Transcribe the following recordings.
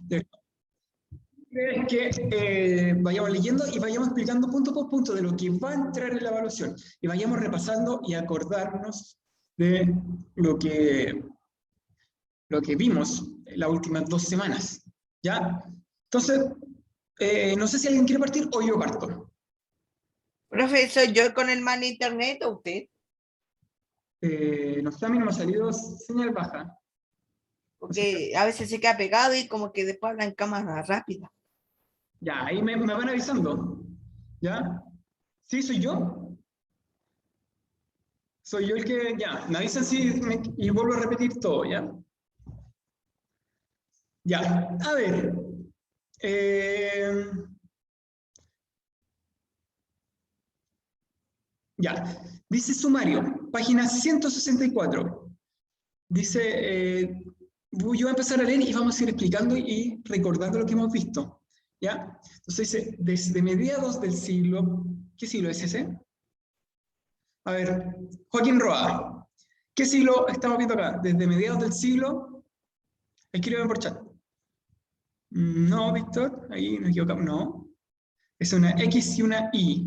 pero es que vayamos leyendo y vayamos explicando punto por punto de lo que va a entrar en la evaluación y vayamos repasando y acordarnos de lo que vimos en las últimas 2 semanas, ¿ya? Entonces, no sé si alguien quiere partir o yo parto. Profesor, ¿yo con el mal internet o usted? No sé, a mí no me ha salido señal baja. Porque a veces se queda pegado y como que después habla en cámara rápida. Ya, ahí me van avisando, ¿ya? ¿Sí, soy yo? Soy yo el que, ya, me avisan y vuelvo a repetir todo, ¿ya? Ya, a ver. Ya, dice sumario, página 164. Dice, yo voy a empezar a leer y vamos a ir explicando y recordando lo que hemos visto, ¿ya? Entonces dice, desde mediados del siglo, ¿qué siglo es ese? A ver, Joaquín Roa, ¿qué siglo estamos viendo acá? Desde mediados del siglo, escríbeme por chat. No, Víctor, ahí nos equivocamos, no. Es una X y una Y.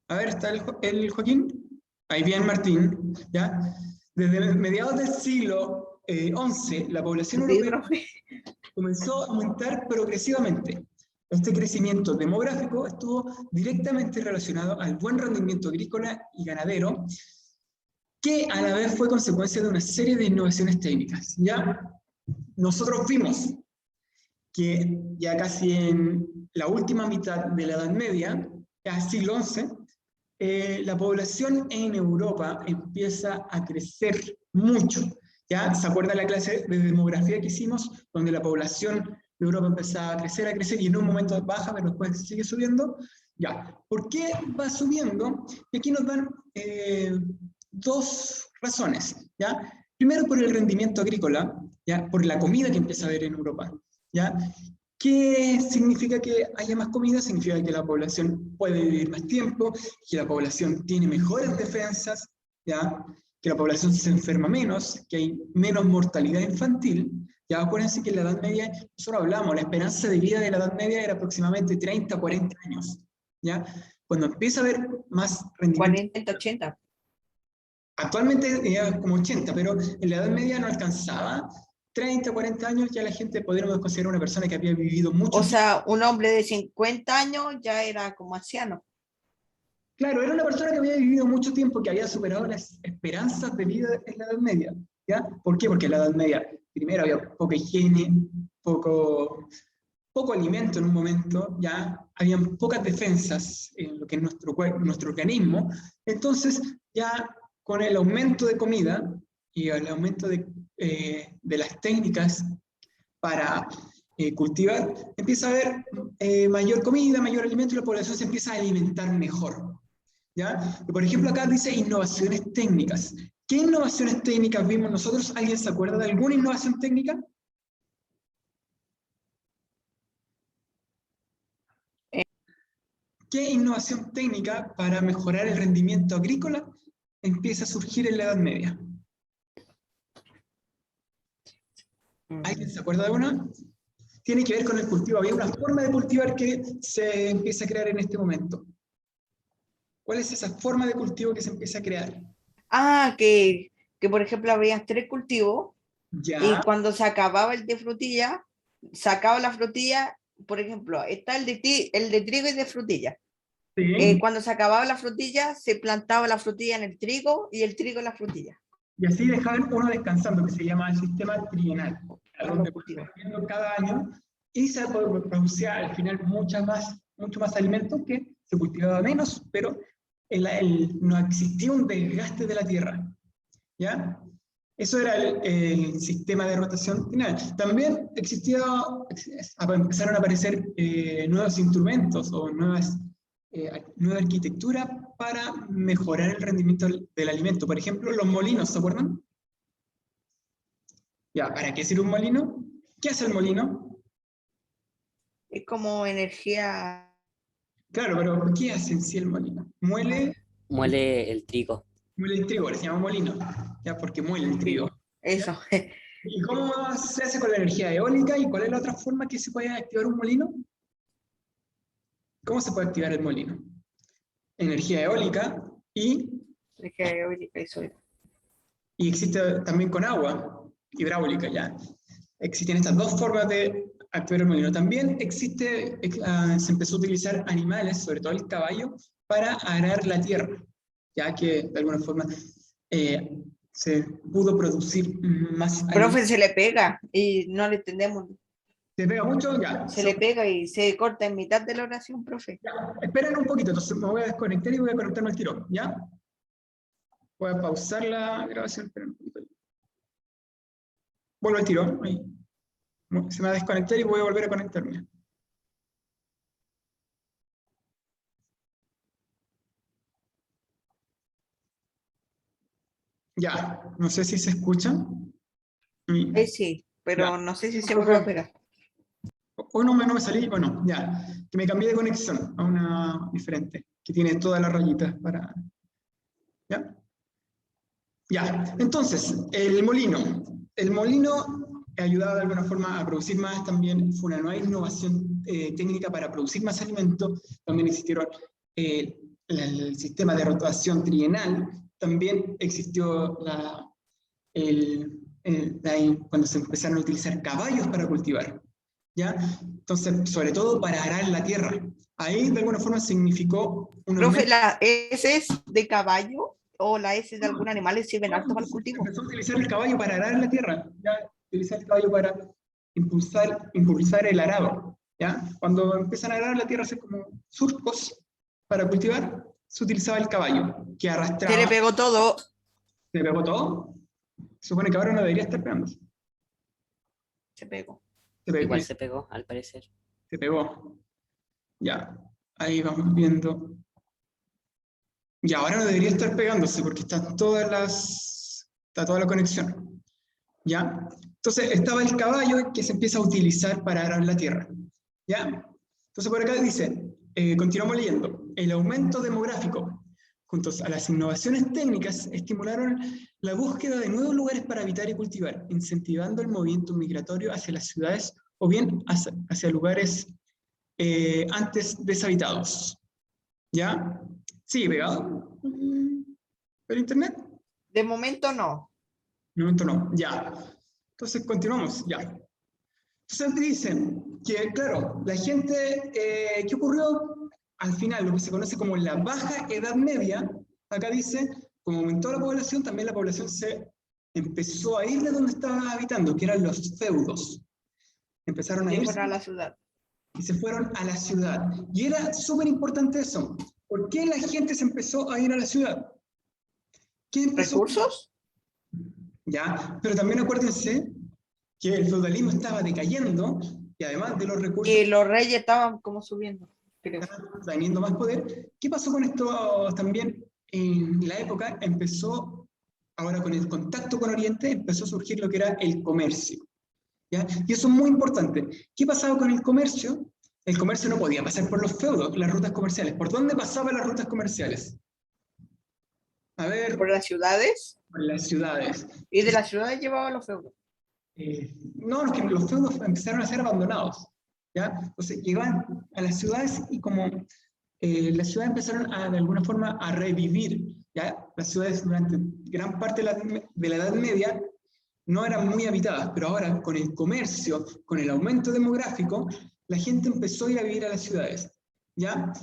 A ver, ¿está el Joaquín? Ahí bien, Martín, ¿ya? Desde mediados del siglo XI, la población europea comenzó a aumentar progresivamente. Este crecimiento demográfico estuvo directamente relacionado al buen rendimiento agrícola y ganadero, que a la vez fue consecuencia de una serie de innovaciones técnicas. ¿Ya? Nosotros vimos que ya casi en la última mitad de la Edad Media, ya siglo XI, la población en Europa empieza a crecer mucho. ¿Ya? ¿Se acuerda la clase de demografía que hicimos? Donde la población de Europa empezaba a crecer y en un momento baja, pero después sigue subiendo. Ya. ¿Por qué va subiendo? Y aquí nos dan 2 razones. ¿Ya? Primero, por el rendimiento agrícola, ¿ya? Por la comida que empieza a haber en Europa. ¿Ya? ¿Qué significa que haya más comida? Significa que la población puede vivir más tiempo, que la población tiene mejores defensas, ¿ya? Que la población se enferma menos, que hay menos mortalidad infantil. Ya acuérdense que en la Edad Media, nosotros hablamos, la esperanza de vida de la Edad Media era aproximadamente 30, 40 años. ¿Ya? Cuando empieza a haber más rendimiento... 40, 80. Actualmente es como 80, pero en la Edad Media no alcanzaba 30, 40 años, ya la gente podríamos considerar una persona que había vivido mucho O tiempo. sea, un hombre de 50 años ya era como anciano. Claro, era una persona que había vivido mucho tiempo, que había superado las esperanzas de vida en la Edad Media. ¿Ya? ¿Por qué? Porque en la Edad Media, primero, había poca higiene, poco alimento en un momento, ya habían pocas defensas en lo que es nuestro cuerpo, nuestro organismo. Entonces, ya con el aumento de comida y el aumento de las técnicas para cultivar, empieza a haber mayor comida, mayor alimento y la población se empieza a alimentar mejor. ¿Ya? Y por ejemplo, acá dice innovaciones técnicas. ¿Qué innovaciones técnicas vimos nosotros? ¿Alguien se acuerda de alguna innovación técnica? ¿Qué innovación técnica para mejorar el rendimiento agrícola empieza a surgir en la Edad Media? ¿Alguien se acuerda de una? Tiene que ver con el cultivo. Había una forma de cultivar que se empieza a crear en este momento. ¿Cuál es esa forma de cultivo que se empieza a crear? Ah, que por ejemplo había 3 cultivos Ya. y cuando se acababa el de frutilla, sacaba la frutilla, por ejemplo, está el de trigo y de frutilla. Sí. Cuando se acababa la frutilla, se plantaba la frutilla en el trigo y el trigo en la frutilla. Y así dejaban uno descansando, que se llama el sistema trienal, donde Cultivo. cada año y se producía al final mucho más alimentos que se cultivaba menos, pero no existía un desgaste de la tierra. ¿Ya? Eso era el sistema de rotación final. También empezaron a aparecer nuevos instrumentos o nueva arquitectura para mejorar el rendimiento del alimento. Por ejemplo, los molinos, ¿se acuerdan? Ya, ¿para qué sirve un molino? ¿Qué hace el molino? Es como energía. Claro, pero ¿qué hace en sí el molino? Muele el trigo. Muele el trigo, le se llama molino, ya porque muele el trigo. Trigo. Eso. ¿Y cómo se hace con la energía eólica? ¿Y cuál es la otra forma que se puede activar un molino? ¿Cómo se puede activar el molino? Energía eólica y Eso era. existe también con agua, hidráulica ya. Existen estas dos formas de activar el molino. También se empezó a utilizar animales, sobre todo el caballo, para arar la tierra, ya que de alguna forma se pudo producir más alimento. Profe, se le pega y no le entendemos. ¿Se pega mucho? Ya. Se le pega y se corta en mitad de la oración, profe. Ya. Esperen un poquito, entonces me voy a desconectar y voy a conectarme al tiro, ¿ya? Voy a pausar la grabación, esperen un poquito. Vuelvo al tiro, ahí. Se me va a desconectar y voy a volver a conectarme. Ya, no sé si se escucha. Sí, pero Ya. no sé si se me va a pegar. O no me salí, o no, ya. Que me cambié de conexión a una diferente, que tiene todas las rayitas para... ¿Ya? Ya, entonces, el molino. El molino ayudaba de alguna forma a producir más, también fue una nueva innovación técnica para producir más alimento, también existieron el sistema de rotación trienal, también existió cuando se empezaron a utilizar caballos para cultivar, ¿ya? Entonces, sobre todo para arar la tierra. Ahí de alguna forma significó un Profe, aumento. ¿la S es de caballo o la S de algún animal sirven harto para el cultivo? Empezó a utilizar el caballo para arar la tierra, ¿ya? Utilizar el caballo para impulsar el arado, ¿ya? Cuando empiezan a arar la tierra, hacer como surcos para cultivar, se utilizaba el caballo, que Se arrastraba. le pegó todo. ¿Se pegó todo? Se supone que ahora no debería estar pegándose. Se pegó. Igual se pegó, al parecer. Se pegó. Ya, ahí vamos viendo. Y ahora no debería estar pegándose porque está toda la conexión. ¿Ya? Entonces estaba el caballo que se empieza a utilizar para arar la tierra. ¿Ya? Entonces por acá dice, continuamos leyendo, el aumento demográfico, juntos a las innovaciones técnicas, estimularon la búsqueda de nuevos lugares para habitar y cultivar, incentivando el movimiento migratorio hacia las ciudades o bien hacia lugares antes deshabitados. ¿Ya? ¿Sigue pegado por internet? De momento no. De momento no, ya. Entonces continuamos, ya. Entonces dicen que, claro, la gente, ¿qué ocurrió? Al final, lo que se conoce como la baja edad media, acá dice, como aumentó la población, también la población se empezó a ir de donde estaba habitando, que eran los feudos. Empezaron a Y irse fueron a la ciudad. y se fueron a la ciudad. Y era súper importante eso. ¿Por qué la gente se empezó a ir a la ciudad? ¿Qué empezó? ¿Recursos? Ya, pero también acuérdense que el feudalismo estaba decayendo y además de los recursos Y los reyes estaban como subiendo, creo. teniendo más poder. ¿Qué pasó con esto también? En la época empezó, ahora con el contacto con Oriente, empezó a surgir lo que era el comercio. ¿Ya? Y eso es muy importante. ¿Qué pasaba con el comercio? El comercio no podía pasar por los feudos, las rutas comerciales. ¿Por dónde pasaban las rutas comerciales? A ver, Por las ciudades. por las ciudades. Y de las ciudades llevaban los feudos. No, que los feudos empezaron a ser abandonados. ¿Ya? Entonces llegaban a las ciudades y como las ciudades empezaron de alguna forma a revivir. ¿Ya? Las ciudades durante gran parte de la Edad Media no eran muy habitadas, pero ahora con el comercio, con el aumento demográfico, la gente empezó a ir a vivir a las ciudades. ¿Ya?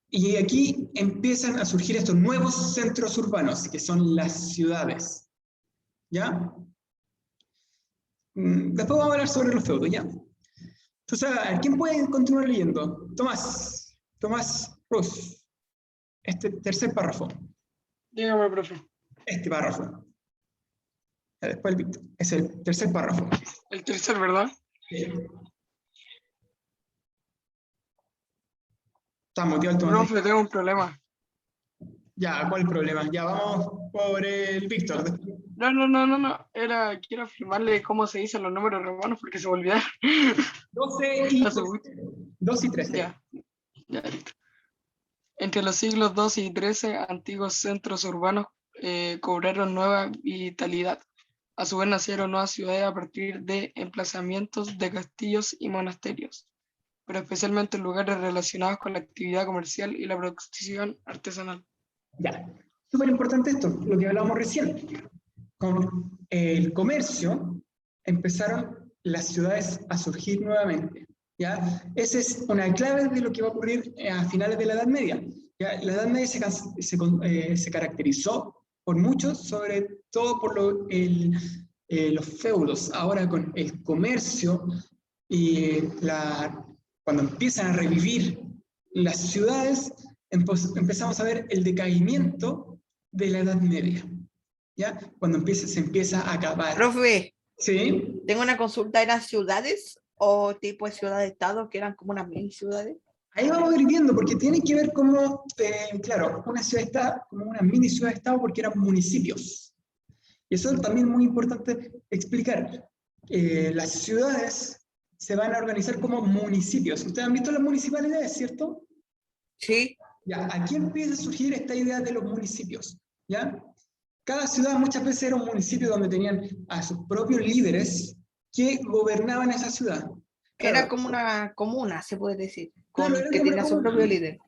Y aquí empiezan a surgir estos nuevos centros urbanos, que son las ciudades. ¿Ya? Después vamos a hablar sobre los feudos, ¿ya? Entonces, a ver, ¿quién puede continuar leyendo? Tomás Rus, este tercer párrafo. Dígame, profe. Este párrafo. Ya, después el Víctor. Es el tercer párrafo. El tercer, ¿verdad? Está motivado el Tomás. Profe, tengo un problema. Ya, ¿cuál es el problema? Ya, vamos por el Víctor. No. Quiero afirmarle cómo se dicen los números romanos porque se me olvidaron. 12 y 13. Ya, listo. Entre los siglos XII y XIII, antiguos centros urbanos cobraron nueva vitalidad. A su vez nacieron nuevas ciudades a partir de emplazamientos de castillos y monasterios, pero especialmente en lugares relacionados con la actividad comercial y la producción artesanal. Ya, súper importante esto, lo que hablábamos recién. Con el comercio empezaron las ciudades a surgir nuevamente. ¿Ya? Esa es una clave de lo que va a ocurrir a finales de la Edad Media. ¿Ya? La Edad Media se caracterizó por muchos, sobre todo por los feudos. Ahora con el comercio y cuando empiezan a revivir las ciudades, empezamos a ver el decaimiento de la Edad Media. ¿Ya? Cuando se empieza a acabar. Profe, ¿Sí? tengo una consulta, ¿eran ciudades o tipo de ciudad-estado que eran como unas mini ciudades? Ahí vamos a ir viendo, porque tiene que ver como, claro, una ciudad-estado, como una mini ciudad-estado, porque eran municipios. Y eso también es muy importante explicar. Las ciudades se van a organizar como municipios. Ustedes han visto las municipalidades, ¿cierto? Sí. Ya, aquí empieza a surgir esta idea de los municipios, ¿ya? Cada ciudad muchas veces era un municipio donde tenían a sus propios líderes que gobernaban esa ciudad. Claro, Era como una comuna, se puede decir, claro, que tenía su propio líder.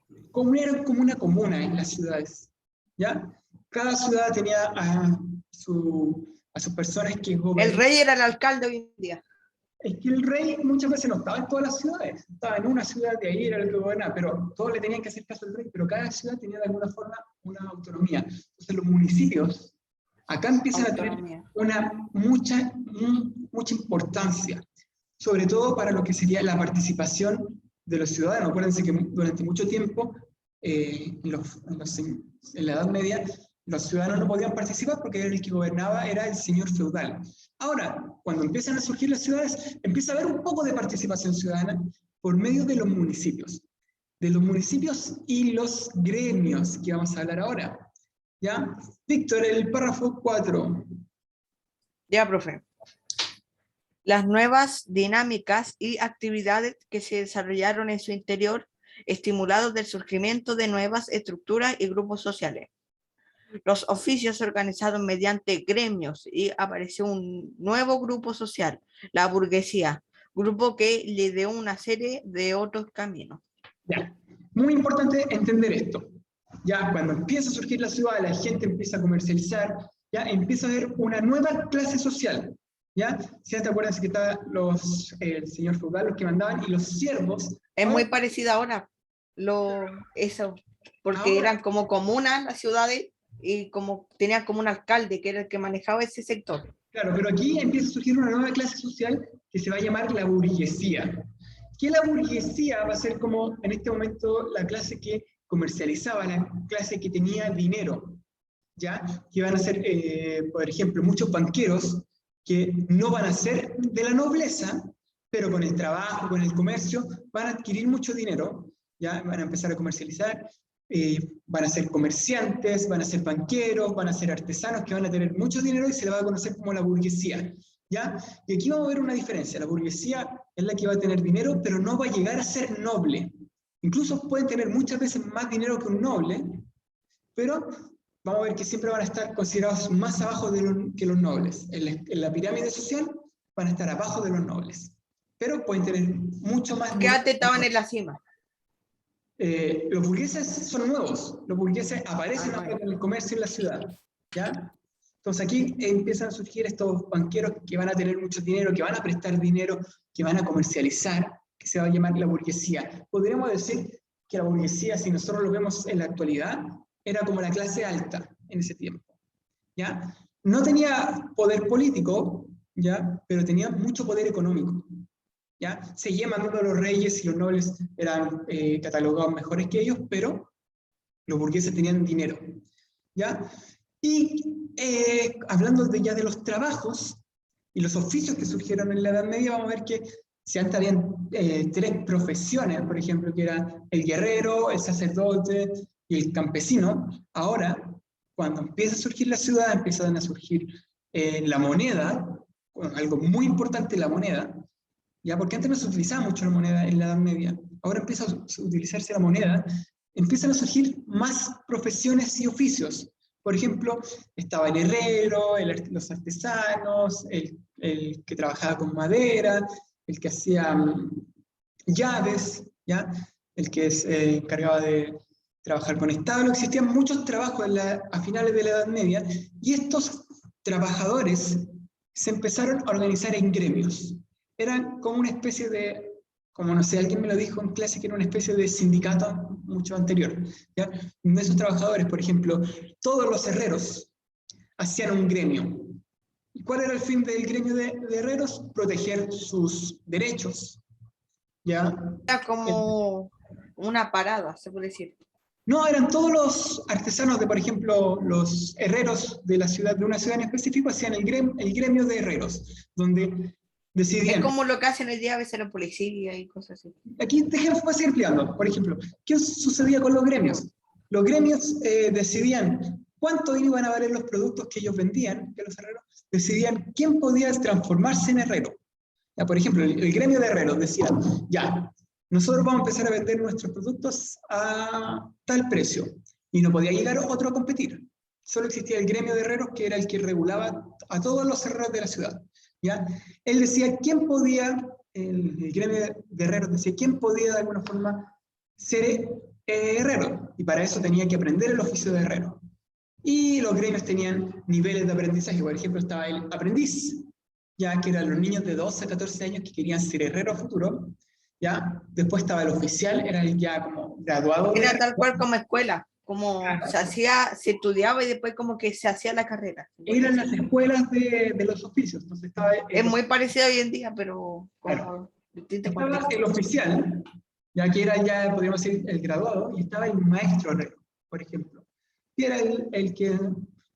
Era como una comuna en las ciudades, ¿ya? Cada ciudad tenía a sus personas que gobernaban. El rey era el alcalde hoy en día. Es que el rey muchas veces no estaba en todas las ciudades, estaba en una ciudad, de ahí era el que gobernaba, pero todos le tenían que hacer caso al rey, pero cada ciudad tenía de alguna forma una autonomía. Entonces los municipios acá empiezan a tener mucha importancia, sobre todo para lo que sería la participación de los ciudadanos. Acuérdense que durante mucho tiempo, en la Edad Media, los ciudadanos no podían participar porque el que gobernaba era el señor feudal. Ahora, cuando empiezan a surgir las ciudades, empieza a haber un poco de participación ciudadana por medio de los municipios y los gremios, que vamos a hablar ahora. ¿Ya? Víctor, el párrafo 4. Ya, profe. Las nuevas dinámicas y actividades que se desarrollaron en su interior, estimulados del surgimiento de nuevas estructuras y grupos sociales. Los oficios organizados mediante gremios y apareció un nuevo grupo social, la burguesía, grupo que le dio una serie de otros caminos. Ya, muy importante entender esto. Ya cuando empieza a surgir la ciudad, la gente empieza a comercializar, ya empieza a haber una nueva clase social. ¿Ya? Si te acuerdas que está el señor feudal, los que mandaban, y los siervos. Es muy parecido ahora, eso, porque ahora eran como comunas las ciudades, y como tenían como un alcalde que era el que manejaba ese sector. Claro, pero aquí empieza a surgir una nueva clase social que se va a llamar la burguesía. Que la burguesía va a ser como en este momento la clase que comercializaba, la clase que tenía dinero, ¿ya? Que van a ser, por ejemplo, muchos banqueros que no van a ser de la nobleza, pero con el trabajo, con el comercio, van a adquirir mucho dinero, ¿ya? Van a empezar a comercializar. Van a ser comerciantes, van a ser banqueros, van a ser artesanos que van a tener mucho dinero y se le va a conocer como la burguesía, ¿ya? Y aquí vamos a ver una diferencia. La burguesía es la que va a tener dinero, pero no va a llegar a ser noble. Incluso pueden tener muchas veces más dinero que un noble, pero vamos a ver que siempre van a estar considerados más abajo que los nobles. En la pirámide social van a estar abajo de los nobles, pero pueden tener mucho más dinero. Que antes estaban en la cima. Los burgueses son nuevos, los burgueses aparecen en el comercio en la ciudad, ¿ya? Entonces aquí empiezan a surgir estos banqueros que van a tener mucho dinero, que van a prestar dinero, que van a comercializar, que se va a llamar la burguesía. Podríamos decir que la burguesía, si nosotros lo vemos en la actualidad, era como la clase alta en ese tiempo, ¿ya? No tenía poder político, ¿ya? Pero tenía mucho poder económico. ¿Ya? Seguían mandando a los reyes y los nobles eran catalogados mejores que ellos, pero los burgueses tenían dinero, ¿ya? Y hablando ya de los trabajos y los oficios que surgieron en la Edad Media, vamos a ver que si antes habían 3 profesiones, por ejemplo, que eran el guerrero, el sacerdote y el campesino. Ahora, cuando empieza a surgir la ciudad, empiezan a surgir la moneda, algo muy importante, la moneda, ¿ya? Porque antes no se utilizaba mucho la moneda en la Edad Media. Ahora empieza a utilizarse la moneda, empiezan a surgir más profesiones y oficios. Por ejemplo, estaba el herrero, los artesanos, el que trabajaba con madera, el que hacía llaves, ¿ya? El que se encargaba de trabajar con establo. Existían muchos trabajos a finales de la Edad Media, y estos trabajadores se empezaron a organizar en gremios. Eran como una especie de, como no sé, alguien me lo dijo en clase, que era una especie de sindicato mucho anterior, ¿ya? De esos trabajadores, por ejemplo, todos los herreros hacían un gremio. ¿Y cuál era el fin del gremio de herreros? Proteger sus derechos, ¿ya? Era como una parada, se puede decir. No, eran todos los artesanos de, por ejemplo, los herreros de la ciudad, de una ciudad en específico, hacían el gremio de herreros, donde decidían... Es como lo que hacen el día a veces la policía y cosas así. Aquí déjenme seguir explicando. Por ejemplo, ¿qué sucedía con los gremios? Los gremios decidían cuánto iban a valer los productos que ellos vendían, que los herreros, decidían quién podía transformarse en herrero. Ya, por ejemplo, el gremio de herreros decía, ya, nosotros vamos a empezar a vender nuestros productos a tal precio, y no podía llegar otro a competir. Solo existía el gremio de herreros, que era el que regulaba a todos los herreros de la ciudad, ¿ya? Él decía quién podía, el gremio de herreros decía quién podía de alguna forma ser herrero, y para eso tenía que aprender el oficio de herrero. Y los gremios tenían niveles de aprendizaje. Por ejemplo, estaba el aprendiz, ya que eran los niños de 12 a 14 años que querían ser herrero futuro, ¿ya? Después estaba el oficial, era el ya como graduado. Era tal cual como escuela, como se estudiaba y después como que se hacía la carrera. Eran las escuelas de los oficios. Entonces estaba es muy parecido hoy en día, pero como distinto. Estaba el oficial, ya que era ya, podríamos decir, el graduado, y estaba el maestro herrero, por ejemplo. Y era el que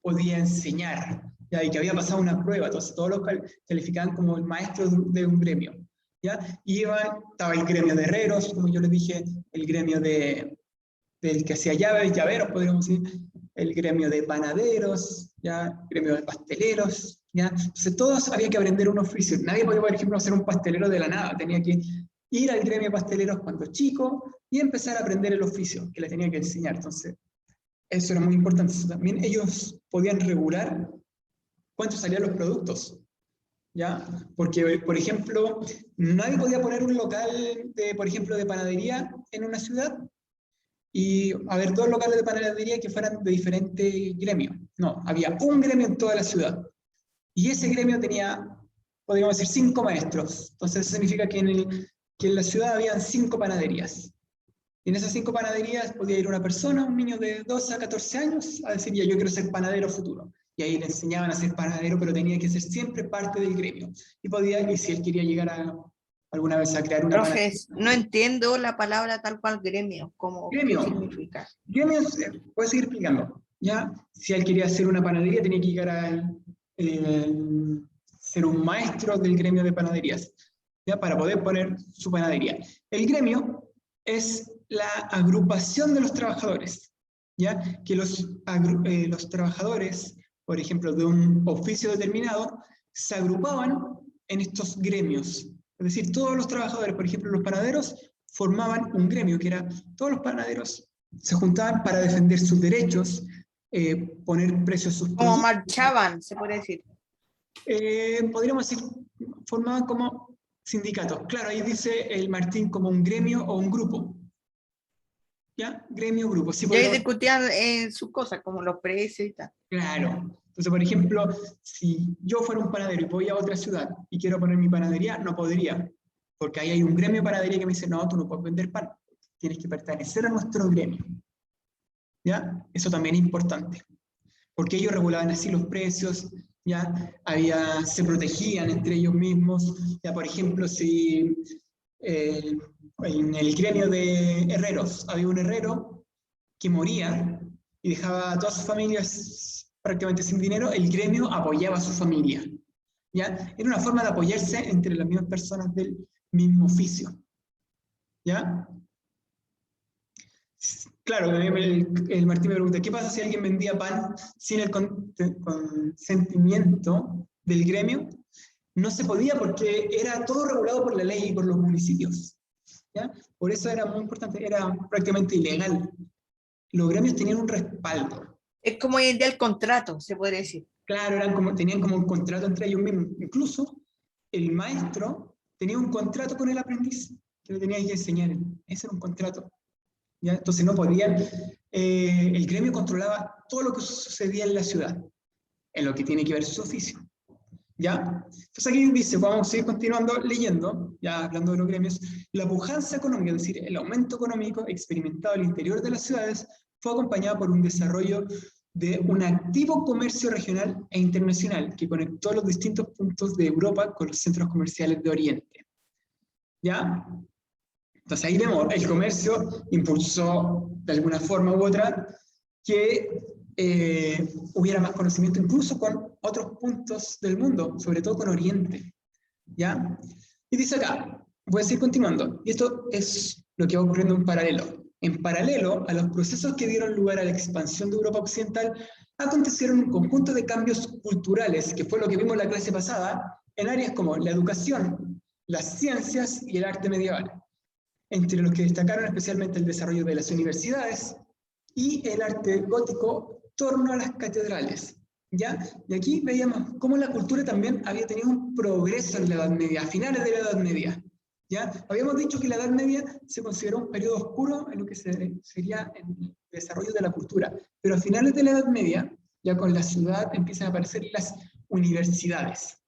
podía enseñar, ¿ya? Y que había pasado una prueba. Entonces todos los calificaban como el maestro de un gremio, ¿ya? Y estaba el gremio de herreros, como yo les dije, el gremio del que hacía llaves, llaveros, podríamos decir, el gremio de panaderos, ¿ya? Gremio de pasteleros, ¿ya? Entonces todos había que aprender un oficio. Nadie podía, por ejemplo, ser un pastelero de la nada. Tenía que ir al gremio de pasteleros cuando chico y empezar a aprender el oficio que les tenía que enseñar. Entonces, eso era muy importante. También ellos podían regular cuánto salían los productos, ¿ya? Porque, por ejemplo, nadie podía poner un local, por ejemplo, de panadería en una ciudad y haber dos locales de panadería que fueran de diferente gremio. No, había un gremio en toda la ciudad. Y ese gremio tenía, podríamos decir, 5 maestros. Entonces eso significa que en la ciudad habían 5 panaderías. Y en esas 5 panaderías podía ir una persona, un niño de 12 a 14 años, a decir, ya, yo quiero ser panadero futuro. Y ahí le enseñaban a ser panadero, pero tenía que ser siempre parte del gremio. Y si él quería llegar alguna vez a crear una panadería. Profe, No entiendo la palabra tal cual gremio, como gremio. ¿qué significa? Gremio, puedo seguir explicando, ¿ya? Si él quería hacer una panadería, tenía que llegar a ser un maestro del gremio de panaderías, ¿ya? Para poder poner su panadería. El gremio es la agrupación de los trabajadores, ¿ya? Que los trabajadores, por ejemplo, de un oficio determinado, se agrupaban en estos gremios. Es decir, todos los trabajadores, por ejemplo, los panaderos, formaban un gremio, que era, todos los panaderos se juntaban para defender sus derechos, poner precios a sus productos. Como marchaban, se puede decir. Podríamos decir, formaban como sindicatos. Claro, ahí dice el Martín como un gremio o un grupo. ¿Ya? Gremio, grupo. Sí, y ahí discutían sus cosas, como los precios y tal. Claro. Entonces, por ejemplo, si yo fuera un panadero y voy a otra ciudad y quiero poner mi panadería, no podría. Porque ahí hay un gremio de panadería que me dice, no, tú no puedes vender pan. Tienes que pertenecer a nuestro gremio. ¿Ya? Eso también es importante. Porque ellos regulaban así los precios, ¿ya? Se protegían entre ellos mismos. Ya, por ejemplo, si en el gremio de herreros había un herrero que moría y dejaba a todas sus familias prácticamente sin dinero, el gremio apoyaba a su familia, ¿ya? Era una forma de apoyarse entre las mismas personas del mismo oficio, ¿ya? Claro, el Martín me pregunta, ¿qué pasa si alguien vendía pan sin el consentimiento del gremio? No se podía porque era todo regulado por la ley y por los municipios, ¿ya? Por eso era muy importante, era prácticamente ilegal. Los gremios tenían un respaldo, Es como hoy en día el contrato, se podría decir. Claro, tenían como un contrato entre ellos mismos. Incluso el maestro tenía un contrato con el aprendiz que le tenía que enseñar. Ese era un contrato. ¿Ya? Entonces no podían, el gremio controlaba todo lo que sucedía en la ciudad, en lo que tiene que ver su oficio. ¿Ya? Entonces aquí dice, vamos a seguir continuando leyendo, ya hablando de los gremios, la pujanza económica, es decir, el aumento económico experimentado al interior de las ciudades fue acompañado por un desarrollo de un activo comercio regional e internacional que conectó los distintos puntos de Europa con los centros comerciales de Oriente. ¿Ya? Entonces ahí vemos, el comercio impulsó de alguna forma u otra que hubiera más conocimiento incluso con otros puntos del mundo, sobre todo con Oriente. ¿Ya? Y dice acá, voy a seguir continuando, y esto es lo que va ocurriendo en paralelo. En paralelo a los procesos que dieron lugar a la expansión de Europa Occidental, acontecieron un conjunto de cambios culturales, que fue lo que vimos en la clase pasada, en áreas como la educación, las ciencias y el arte medieval, entre los que destacaron especialmente el desarrollo de las universidades y el arte gótico en torno a las catedrales. ¿Ya? Y aquí veíamos cómo la cultura también había tenido un progreso en la Edad Media, a finales de la Edad Media. ¿Ya? Habíamos dicho que la Edad Media se consideró un periodo oscuro en lo que sería el desarrollo de la cultura, pero a finales de la Edad Media, ya con la ciudad empiezan a aparecer las universidades.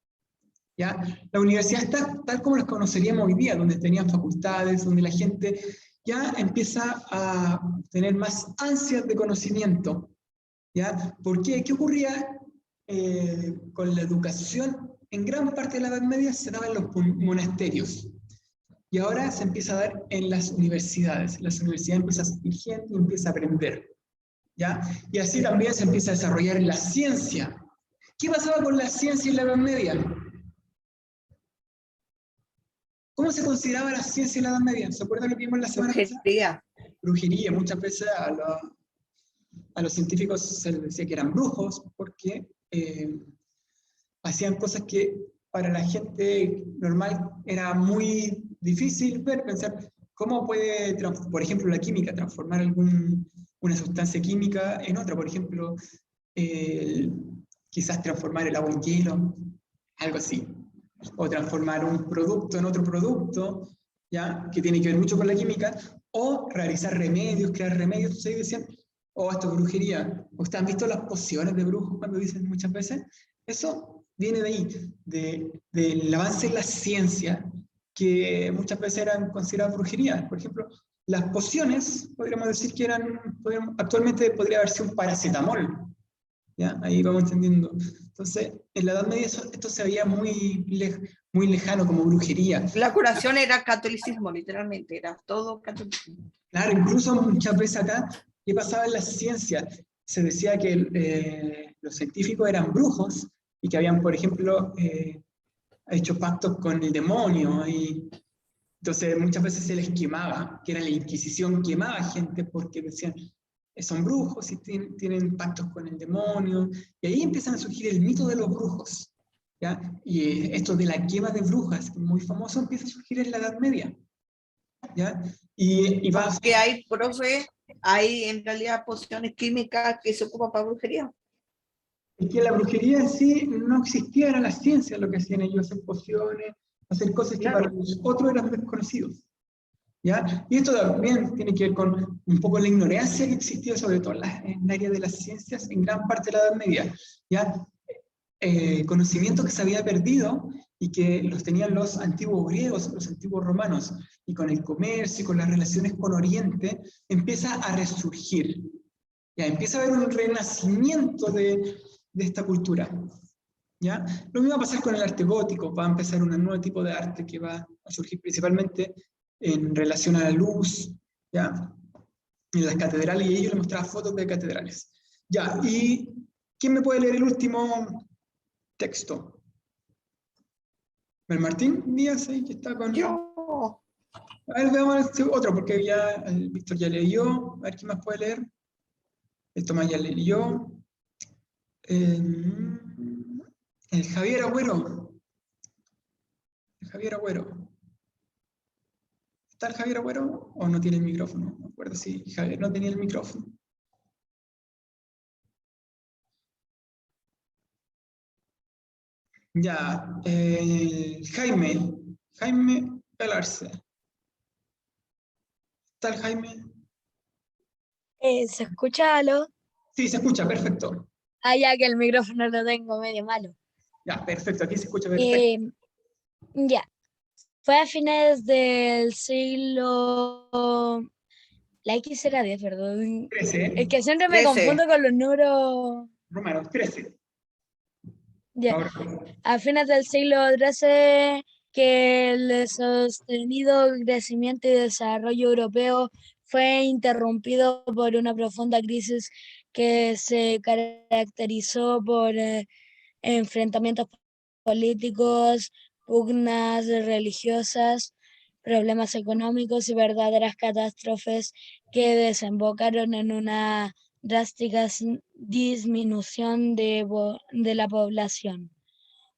¿Ya? La universidad está tal como las conoceríamos hoy día, donde tenían facultades, donde la gente ya empieza a tener más ansias de conocimiento. ¿Ya? ¿Por qué? ¿Qué ocurría con la educación? En gran parte de la Edad Media se daba en los monasterios. Y ahora se empieza a dar en las universidades. Las universidades empiezan a seguir gente y empieza a aprender. ¿Ya? Y así también se empieza a desarrollar la ciencia. ¿Qué pasaba con la ciencia en la Edad Media? ¿Cómo se consideraba la ciencia en la Edad Media? ¿Se acuerdan lo que vimos la semana pasada? Brujería. Muchas veces a los científicos se les decía que eran brujos porque hacían cosas que para la gente normal era muy difícil ver, pensar cómo puede, por ejemplo, la química, transformar una sustancia química en otra. Por ejemplo, quizás transformar el agua en hielo, algo así. O transformar un producto en otro producto, ¿ya? Que tiene que ver mucho con la química, o realizar remedios, crear remedios. Entonces decían, oh, esto es brujería. ¿Ustedes han visto las pociones de brujos cuando dicen muchas veces? Eso viene de ahí, del avance en la ciencia, que muchas veces eran consideradas brujerías. Por ejemplo, las pociones, podríamos decir que actualmente podría haber sido un paracetamol. ¿Ya? Ahí vamos entendiendo. Entonces, en la Edad Media esto se veía muy lejano, como brujería. La curación era catolicismo, literalmente, era todo catolicismo. Claro, incluso muchas veces acá, ¿qué pasaba en la ciencia? Se decía que los científicos eran brujos y que habían, por ejemplo, hecho pactos con el demonio. Y entonces muchas veces se les quemaba, que era la Inquisición, quemaba gente porque decían, son brujos y tienen pactos con el demonio, y ahí empiezan a surgir el mito de los brujos, ¿ya? Y esto de la quema de brujas, muy famoso, empieza a surgir en la Edad Media, ¿ya? Y va porque hay, profe, hay en realidad pociones químicas que se ocupan para brujería. Es que la brujería en sí no existía, era la ciencia lo que hacían ellos, hacer pociones, hacer cosas que para los otros eran desconocidos. ¿Ya? Y esto también tiene que ver con un poco la ignorancia que existía, sobre todo en el área de las ciencias, en gran parte de la Edad Media. ¿Ya? Conocimientos que se había perdido y que los tenían los antiguos griegos, los antiguos romanos, y con el comercio y con las relaciones con Oriente, empieza a resurgir. ¿Ya? Empieza a haber un renacimiento de esta cultura. ¿Ya? Lo mismo va a pasar con el arte gótico, va a empezar un nuevo tipo de arte que va a surgir principalmente en relación a la luz, ¿ya? En las catedrales, y ellos les mostraba fotos de catedrales. Ya, ¿y quién me puede leer el último texto? ¿El Martín Díaz ahí que está con...? Yo. A ver, veamos otro, porque ya el Víctor ya leyó. A ver, ¿quién más puede leer? El Tomás ya leyó. El Javier Agüero. El Javier Agüero. ¿Está el Javier Agüero o no tiene el micrófono? No me acuerdo si Javier no tenía el micrófono. Ya, Jaime Galarza. ¿Está el Jaime? ¿Se escucha algo? Sí, se escucha, perfecto. Ah, ya que el micrófono lo tengo medio malo. Ya, perfecto, aquí se escucha perfecto. Ya, fue a finales del siglo... La X era 10, perdón. 13, Es que siempre me 13. confundo con los números. Romanos 13. Ya, Ahora, a fines del siglo XIII, que el sostenido crecimiento y desarrollo europeo fue interrumpido por una profunda crisis que se caracterizó por enfrentamientos políticos, pugnas religiosas, problemas económicos y verdaderas catástrofes que desembocaron en una drástica disminución de la población.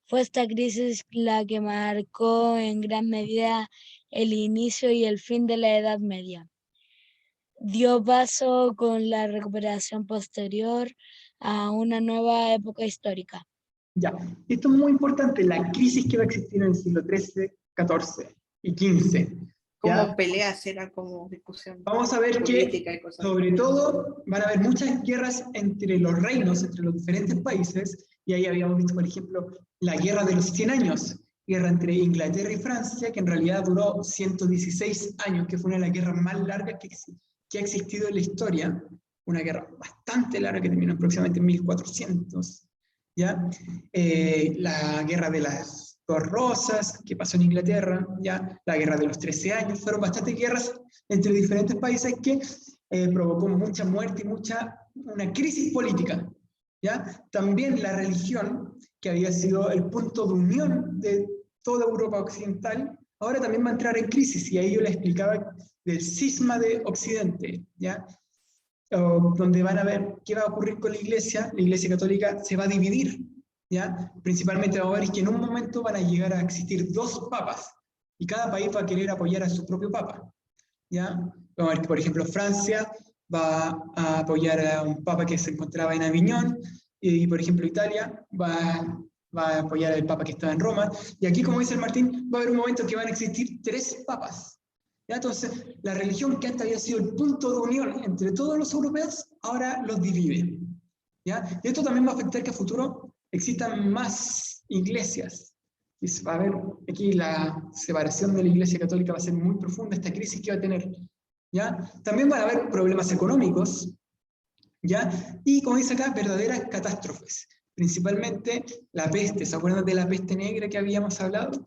Fue esta crisis la que marcó en gran medida el inicio y el fin de la Edad Media. Dio paso con la recuperación posterior a una nueva época histórica. ya, esto es muy importante, la crisis que va a existir en el siglo XIII, XIV y XV. Como peleas, era como discusión Vamos a ver política que, y cosas. sobre todo, van a haber muchas guerras entre los reinos, entre los diferentes países, y ahí habíamos visto, por ejemplo, la Guerra de los 100 años, guerra entre Inglaterra y Francia, que en realidad duró 116 años, que fue una de las guerras más largas que ha existido en la historia, una guerra bastante larga que terminó aproximadamente en 1400, ¿ya? La Guerra de las Dos Rosas, que pasó en Inglaterra, ¿ya? La Guerra de los 13 años, fueron bastantes guerras entre diferentes países que provocó mucha muerte y una crisis política, ¿ya? También la religión, que había sido el punto de unión de toda Europa occidental, ahora también va a entrar en crisis, y ahí yo les explicaba del cisma de Occidente, ¿ya? Donde van a ver qué va a ocurrir con la Iglesia Católica se va a dividir, ¿ya? Principalmente vamos a ver que en un momento van a llegar a existir dos papas, y cada país va a querer apoyar a su propio papa, ¿ya? Vamos a ver que, por ejemplo, Francia va a apoyar a un papa que se encontraba en Aviñón, y, por ejemplo, Italia va a apoyar al papa que estaba en Roma, y aquí, como dice el Martín, va a haber un momento que van a existir tres papas, ¿ya? Entonces, la religión que antes había sido el punto de unión entre todos los europeos, ahora los divide, ¿ya? Y esto también va a afectar que a futuro existan más iglesias. Y va a haber aquí la separación de la Iglesia Católica, va a ser muy profunda, esta crisis que va a tener, ¿ya? También van a haber problemas económicos, ¿ya? Y, como dice acá, verdaderas catástrofes, principalmente la peste. ¿Se acuerdan de la peste negra que habíamos hablado?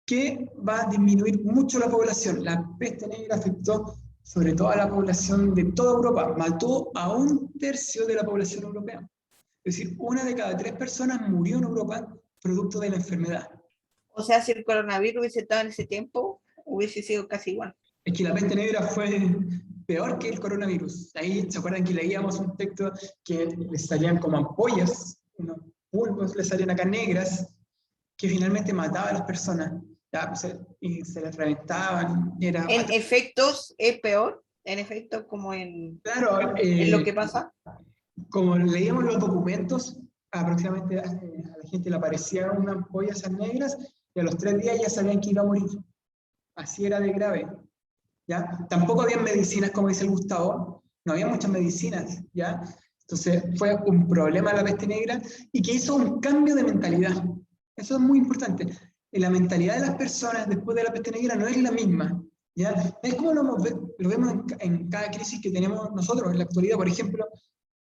Que va a disminuir mucho la población. La peste negra afectó sobre todo a la población de toda Europa, mató a 1/3 de la población europea. Es decir, 1 de cada 3 personas murió en Europa producto de la enfermedad. O sea, si el coronavirus hubiese estado en ese tiempo, hubiese sido casi igual. Es que la peste negra fue peor que el coronavirus. Ahí, ¿se acuerdan que leíamos un texto que les salían como ampollas, unos bulbos les salían acá negras, que finalmente mataban a las personas? Ya, pues, y se les reventaban. Era en efectos es peor, en efecto, como en, claro, en lo que pasa. Como leíamos los documentos, aproximadamente a la gente le aparecían unas ampollas negras y a los 3 días ya sabían que iba a morir. Así era de grave, ¿ya? Tampoco había medicinas, como dice el Gustavo, no había muchas medicinas, ¿ya? Entonces fue un problema la peste negra y que hizo un cambio de mentalidad. Eso es muy importante. La mentalidad de las personas después de la peste negra no es la misma, ¿ya? Es como lo vemos en cada crisis que tenemos nosotros en la actualidad. Por ejemplo,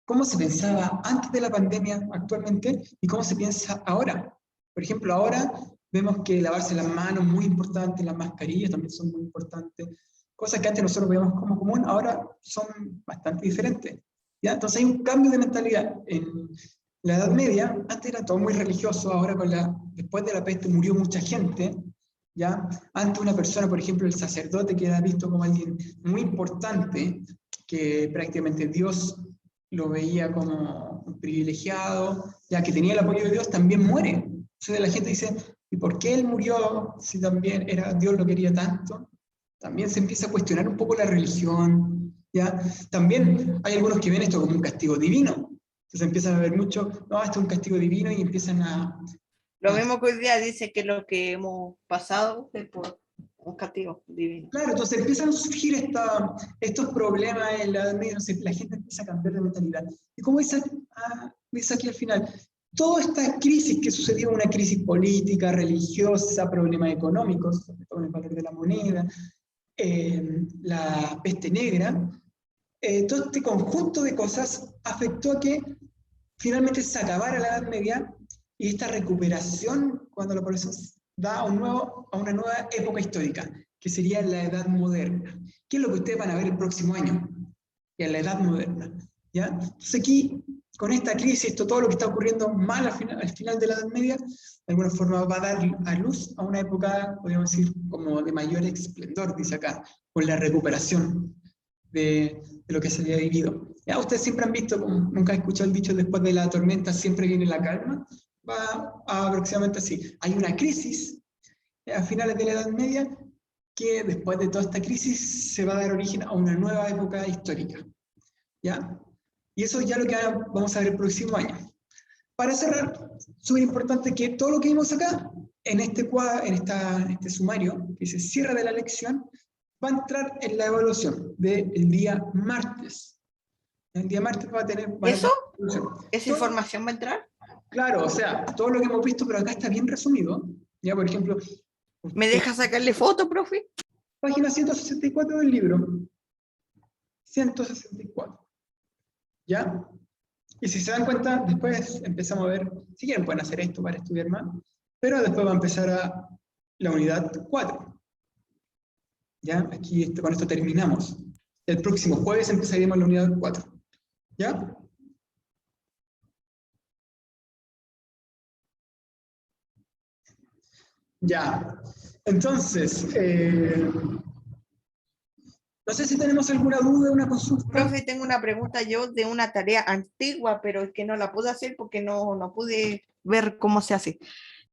cómo se pensaba antes de la pandemia actualmente y cómo se piensa ahora. Por ejemplo, ahora vemos que lavarse las manos es muy importante, las mascarillas también son muy importantes, cosas que antes nosotros veíamos como común, ahora son bastante diferentes, ¿ya? Entonces hay un cambio de mentalidad. En la Edad Media, antes era todo muy religioso, ahora después de la peste murió mucha gente, ¿ya? Antes una persona, por ejemplo, el sacerdote, que era visto como alguien muy importante, que prácticamente Dios lo veía como un privilegiado, ya que tenía el apoyo de Dios, también muere. Entonces la gente dice, ¿y por qué él murió si también Dios lo quería tanto? También se empieza a cuestionar un poco la religión, ¿ya? También hay algunos que ven esto como un castigo divino. Entonces empiezan a ver mucho, no, esto es un castigo divino, y empiezan a Lo mismo que hoy día dice que lo que hemos pasado es por un castigo divino. Claro, entonces empiezan a surgir estos problemas en la Edad Media, no sé, la gente empieza a cambiar de mentalidad. Y como dice aquí al final, toda esta crisis que sucedió, una crisis política, religiosa, problemas económicos, sobre todo en el valor de la moneda, la peste negra, todo este conjunto de cosas afectó a que finalmente se acabara la Edad Media y esta recuperación, cuando la población da a una nueva época histórica, que sería la Edad Moderna. ¿Qué es lo que ustedes van a ver el próximo año? Que es la Edad Moderna. ¿Ya? Entonces aquí, con esta crisis, todo lo que está ocurriendo mal al final de la Edad Media, de alguna forma va a dar a luz a una época, podríamos decir, como de mayor esplendor, dice acá, con la recuperación de lo que se había vivido. ¿Ya? Ustedes siempre han visto, como nunca he escuchado el dicho, después de la tormenta siempre viene la calma. Va aproximadamente así. Hay una crisis a finales de la Edad Media que después de toda esta crisis se va a dar origen a una nueva época histórica. ¿Ya? Y eso es ya lo que vamos a ver el próximo año. Para cerrar, súper importante que todo lo que vimos acá, en este sumario, que dice cierre de la lección, va a entrar en la evaluación del día martes. El día martes va a tener... ¿Eso? ¿Esa información va a entrar? Claro, o sea, todo lo que hemos visto, pero acá está bien resumido. Ya, por ejemplo... ¿Me deja sacarle foto, profe? Página 164 del libro. 164. ¿Ya? Y si se dan cuenta, después empezamos a ver, si quieren pueden hacer esto para estudiar más, pero después va a empezar la unidad 4. ¿Ya? Aquí con esto terminamos. El próximo jueves empezaremos la unidad 4. ¿Ya? Ya. Entonces, no sé si tenemos alguna duda, una consulta. Profe, tengo una pregunta yo de una tarea antigua, pero es que no la pude hacer porque no pude ver cómo se hace.